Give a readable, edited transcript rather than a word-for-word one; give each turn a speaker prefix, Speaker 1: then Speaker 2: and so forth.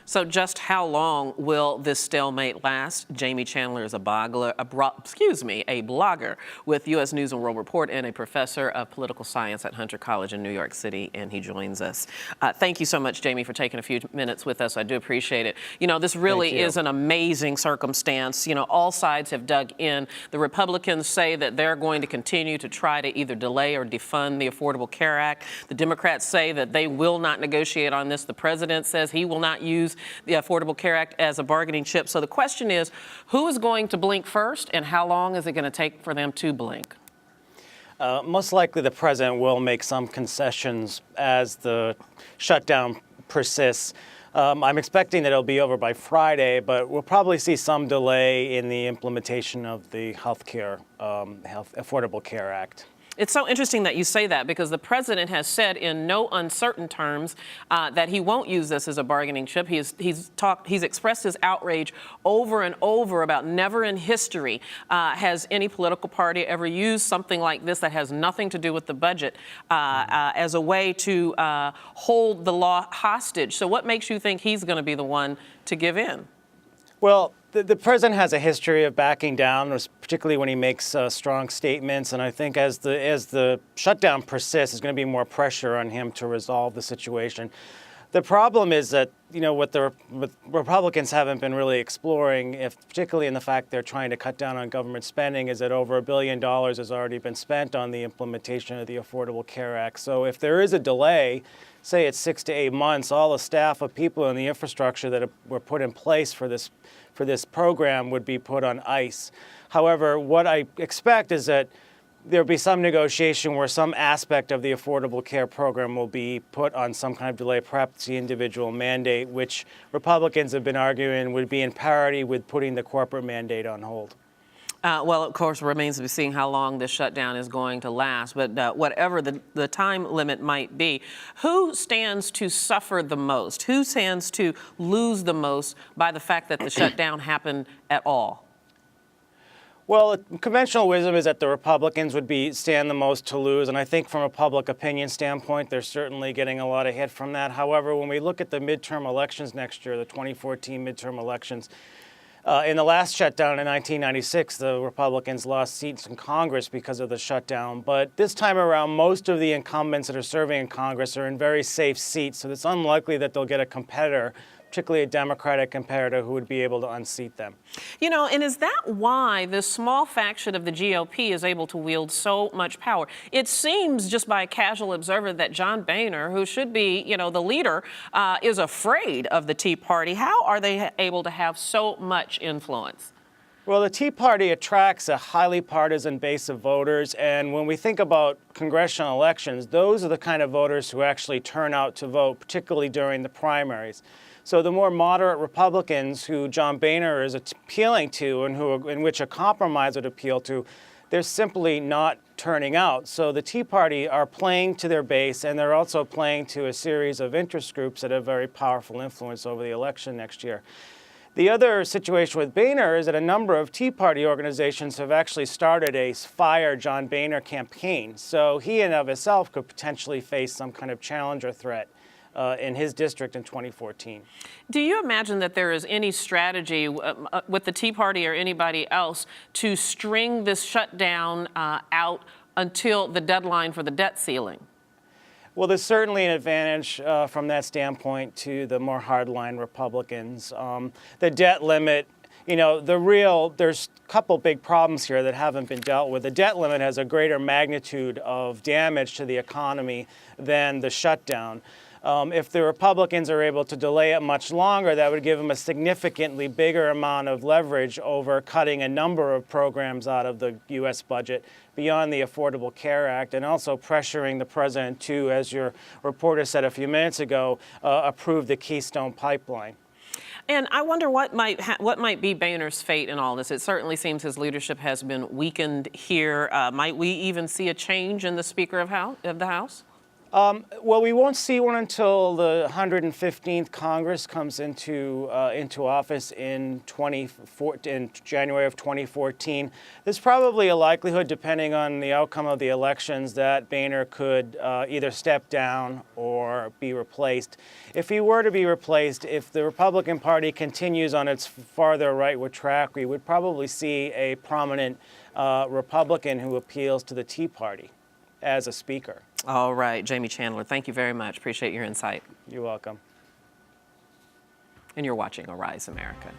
Speaker 1: So just how long will this stalemate last? Jamie Chandler is a blogger with U.S. News and World Report and a professor of political science at Hunter College in New York City, and he joins us. Thank you so much, Jamie, for taking a few minutes with us. I do appreciate it. You know, this really is an amazing circumstance. You know, all sides have dug in. The Republicans say that they're going to continue to try to either delay or defund the Affordable Care Act. The Democrats say that they will not negotiate on this. The president says he will not use the Affordable Care Act as a bargaining chip. So the question is, who is going to blink first, and how long is it going to take for them to blink?
Speaker 2: Most likely the president will make some concessions as the shutdown persists. I'm expecting that it'll be over by Friday, but we'll probably see some delay in the implementation of the Affordable Care Act.
Speaker 1: It's so interesting that you say that, because the president has said in no uncertain terms that he won't use this as a bargaining chip. He's expressed his outrage over and over about never in history has any political party ever used something like this that has nothing to do with the budget as a way to hold the law hostage. So what makes you think he's going to be the one to give in?
Speaker 2: Well, the president has a history of backing down, particularly when he makes strong statements. And I think as the shutdown persists, there's going to be more pressure on him to resolve the situation. The problem is that, you know, what Republicans haven't been really exploring, particularly in the fact they're trying to cut down on government spending, is that over $1 billion has already been spent on the implementation of the Affordable Care Act. So if there is a delay, say it's 6 to 8 months, all the staff of people and the infrastructure that were put in place for this program would be put on ice. However, what I expect is that there'll be some negotiation where some aspect of the Affordable Care Program will be put on some kind of delay, perhaps the individual mandate, which Republicans have been arguing would be in parity with putting the corporate mandate on hold.
Speaker 1: Well, of course, it remains to be seen how long this shutdown is going to last. But whatever the time limit might be, who stands to suffer the most? Who stands to lose the most by the fact that the shutdown happened at all?
Speaker 2: Well, conventional wisdom is that the Republicans would stand the most to lose, and I think from a public opinion standpoint, they're certainly getting a lot of hit from that. However, when we look at the midterm elections next year, the 2014 midterm elections, in the last shutdown in 1996, the Republicans lost seats in Congress because of the shutdown. But this time around, most of the incumbents that are serving in Congress are in very safe seats, so it's unlikely that they'll get a competitor, particularly a Democratic competitor, who would be able to unseat them.
Speaker 1: You know, and is that why this small faction of the GOP is able to wield so much power? It seems, just by a casual observer, that John Boehner, who should be, you know, the leader, is afraid of the Tea Party. How are they able to have so much influence?
Speaker 2: Well, the Tea Party attracts a highly partisan base of voters, and when we think about congressional elections, those are the kind of voters who actually turn out to vote, particularly during the primaries. So the more moderate Republicans who John Boehner is appealing to and in which a compromise would appeal to, they're simply not turning out. So the Tea Party are playing to their base, and they're also playing to a series of interest groups that have very powerful influence over the election next year. The other situation with Boehner is that a number of Tea Party organizations have actually started a Fire John Boehner campaign. So he in and of himself could potentially face some kind of challenger threat in his district in 2014.
Speaker 1: Do you imagine that there is any strategy with the Tea Party or anybody else to string this shutdown out until the deadline for the debt ceiling?
Speaker 2: Well, there's certainly an advantage from that standpoint to the more hardline Republicans. The debt limit, you know, there's a couple big problems here that haven't been dealt with. The debt limit has a greater magnitude of damage to the economy than the shutdown. If the Republicans are able to delay it much longer, that would give them a significantly bigger amount of leverage over cutting a number of programs out of the U.S. budget beyond the Affordable Care Act, and also pressuring the president to, as your reporter said a few minutes ago, approve the Keystone Pipeline.
Speaker 1: And I wonder what might be Boehner's fate in all this. It certainly seems his leadership has been weakened here. Might we even see a change in the Speaker of the House?
Speaker 2: Well, we won't see one until the 115th Congress comes into office in January of 2014. There's probably a likelihood, depending on the outcome of the elections, that Boehner could either step down or be replaced. If he were to be replaced, if the Republican Party continues on its farther rightward track, we would probably see a prominent Republican who appeals to the Tea Party as a speaker.
Speaker 1: All right, Jamie Chandler, thank you very much. Appreciate your insight.
Speaker 2: You're welcome.
Speaker 1: And you're watching Arise America.